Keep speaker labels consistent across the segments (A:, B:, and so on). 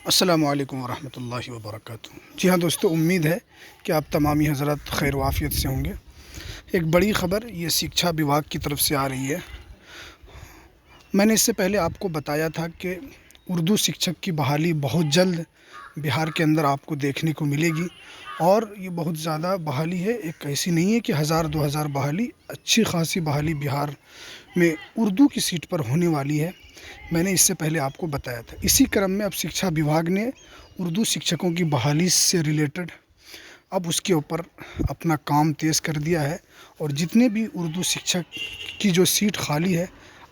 A: अस्सलामुअलैकुम वरहमतुल्लाहि वबरकातुहू। जी हाँ दोस्तों, उम्मीद है कि आप तमामी हज़रत खैर वाफ़ियत से होंगे। एक बड़ी ख़बर ये शिक्षा विभाग की तरफ से आ रही है। मैंने इससे पहले आपको बताया था कि उर्दू शिक्षक की बहाली बहुत जल्द बिहार के अंदर आपको देखने को मिलेगी और ये बहुत ज़्यादा बहाली है। एक ऐसी नहीं है कि 1000-2000 बहाली, अच्छी खासी बहाली बिहार में उर्दू की सीट पर होने वाली है। मैंने इससे पहले आपको बताया था। इसी क्रम में अब शिक्षा विभाग ने उर्दू शिक्षकों की बहाली से रिलेटेड अब उसके ऊपर अपना काम तेज़ कर दिया है और जितने भी उर्दू शिक्षक की जो सीट खाली है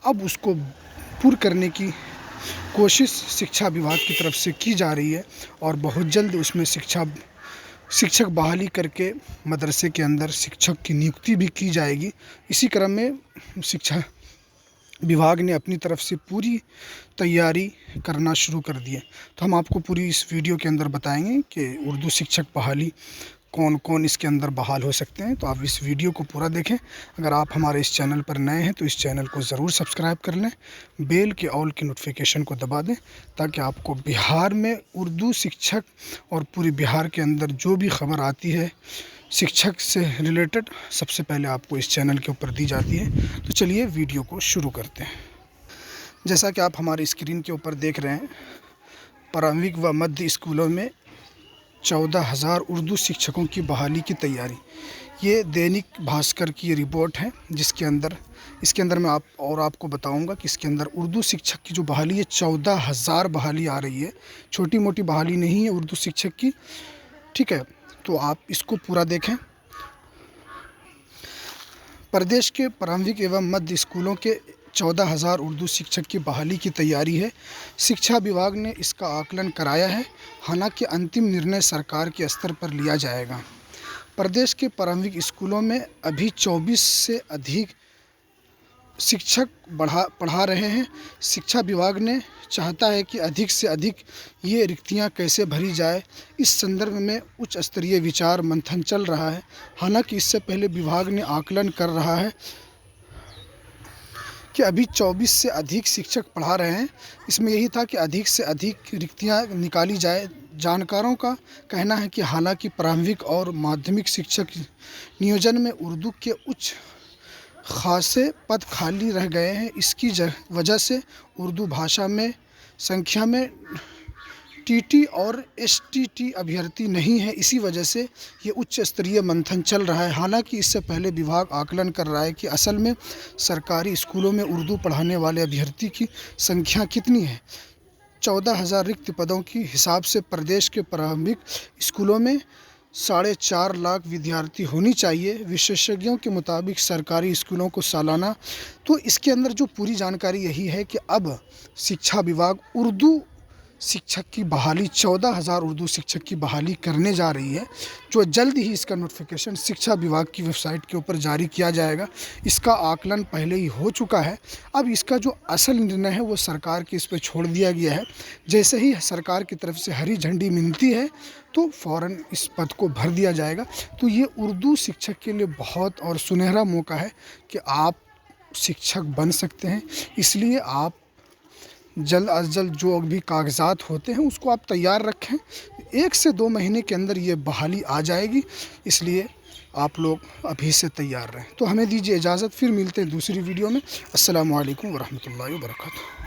A: अब उसको पूर्ण करने की कोशिश शिक्षा विभाग की तरफ से की जा रही है और बहुत जल्द उसमें शिक्षक बहाली करके मदरसे के अंदर शिक्षक की नियुक्ति भी की जाएगी। इसी क्रम में शिक्षा विभाग ने अपनी तरफ से पूरी तैयारी करना शुरू कर दी है। तो हम आपको पूरी इस वीडियो के अंदर बताएंगे कि उर्दू शिक्षक बहाली कौन कौन इसके अंदर बहाल हो सकते हैं। तो आप इस वीडियो को पूरा देखें। अगर आप हमारे इस चैनल पर नए हैं तो इस चैनल को ज़रूर सब्सक्राइब कर लें, बेल के ऑल की नोटिफिकेशन को दबा दें ताकि आपको बिहार में उर्दू शिक्षक और पूरी बिहार के अंदर जो भी ख़बर आती है शिक्षक से रिलेटेड सबसे पहले आपको इस चैनल के ऊपर दी जाती है। तो चलिए वीडियो को शुरू करते हैं। जैसा कि आप हमारी स्क्रीन के ऊपर देख रहे हैं, प्रारंभिक व मध्य स्कूलों में 14,000 उर्दू शिक्षकों की बहाली की तैयारी। ये दैनिक भास्कर की रिपोर्ट है इसके अंदर मैं आपको बताऊंगा कि इसके अंदर उर्दू शिक्षक की जो बहाली है 14,000 बहाली आ रही है। छोटी मोटी बहाली नहीं है उर्दू शिक्षक की, ठीक है। तो आप इसको पूरा देखें। प्रदेश के प्रारंभिक एवं मध्य स्कूलों के 14,000 उर्दू शिक्षक की बहाली की तैयारी है। शिक्षा विभाग ने इसका आकलन कराया है, हालांकि अंतिम निर्णय सरकार के स्तर पर लिया जाएगा। प्रदेश के प्रारंभिक स्कूलों में अभी 24 से अधिक शिक्षक पढ़ा रहे हैं। शिक्षा विभाग ने चाहता है कि अधिक से अधिक ये रिक्तियां कैसे भरी जाए। इस संदर्भ में उच्च स्तरीय विचार मंथन चल रहा है। हालांकि इससे पहले विभाग ने आकलन कर रहा है कि अभी 24 से अधिक शिक्षक पढ़ा रहे हैं। इसमें यही था कि अधिक से अधिक रिक्तियां निकाली जाए। जानकारों का कहना है कि हालांकि प्रारंभिक और माध्यमिक शिक्षक नियोजन में उर्दू के उच्च खासे पद खाली रह गए हैं। इसकी वजह से उर्दू भाषा में संख्या में टीटी और एसटीटी अभ्यर्थी नहीं है। इसी वजह से ये उच्च स्तरीय मंथन चल रहा है। हालांकि इससे पहले विभाग आकलन कर रहा है कि असल में सरकारी स्कूलों में उर्दू पढ़ाने वाले अभ्यर्थी की संख्या कितनी है। 14,000 रिक्त पदों की हिसाब से प्रदेश के प्रारंभिक स्कूलों में 4.5 लाख विद्यार्थी होनी चाहिए। विशेषज्ञों के मुताबिक सरकारी स्कूलों को सालाना, तो इसके अंदर जो पूरी जानकारी यही है कि अब शिक्षा विभाग उर्दू शिक्षक की बहाली 14,000 उर्दू शिक्षक की बहाली करने जा रही है, जो जल्द ही इसका नोटिफिकेशन शिक्षा विभाग की वेबसाइट के ऊपर जारी किया जाएगा। इसका आकलन पहले ही हो चुका है। अब इसका जो असल निर्णय है वो सरकार के इस पर छोड़ दिया गया है। जैसे ही सरकार की तरफ से हरी झंडी मिलती है तो फ़ौरन इस पद को भर दिया जाएगा। तो ये उर्दू शिक्षक के लिए बहुत और सुनहरा मौका है कि आप शिक्षक बन सकते हैं। इसलिए आप जल्द अज जल्द जो भी कागज़ात होते हैं उसको आप तैयार रखें। 1 से 2 महीने के अंदर ये बहाली आ जाएगी, इसलिए आप लोग अभी से तैयार रहें। तो हमें दीजिए इजाज़त, फिर मिलते हैं दूसरी वीडियो में। अस्सलामु अलैकुम वरहमतुल्लाहि वबरकातुहू।